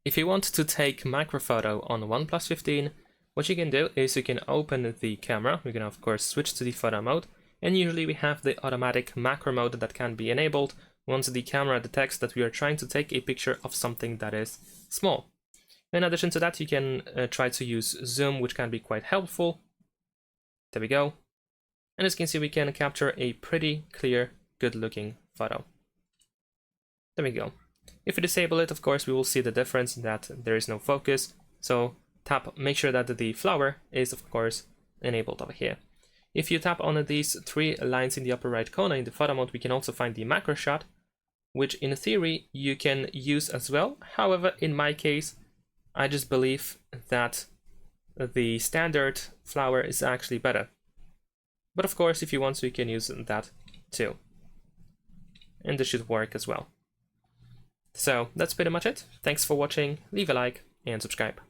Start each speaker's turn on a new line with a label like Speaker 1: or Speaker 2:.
Speaker 1: If you want to take macro photo on OnePlus 15, what you can do is you can open the camera. We can of course switch to the photo mode, and usually we have the automatic macro mode that can be enabled once the camera detects that we are trying to take a picture of something that is small. In addition to that, you can try to use zoom, which can be quite helpful. There we go. And as you can see, we can capture a pretty clear, good looking photo. There we go. If we disable it, of course, we will see the difference that there is no focus. So make sure that the flower is of course enabled over here. If you tap on these three lines in the upper right corner in the photo mode, we can also find the macro shot, which in theory you can use as well. However, in my case, I just believe that the standard flower is actually better. But of course, if you want to, you can use that too. And this should work as well. So that's pretty much it. Thanks for watching, leave a like and subscribe.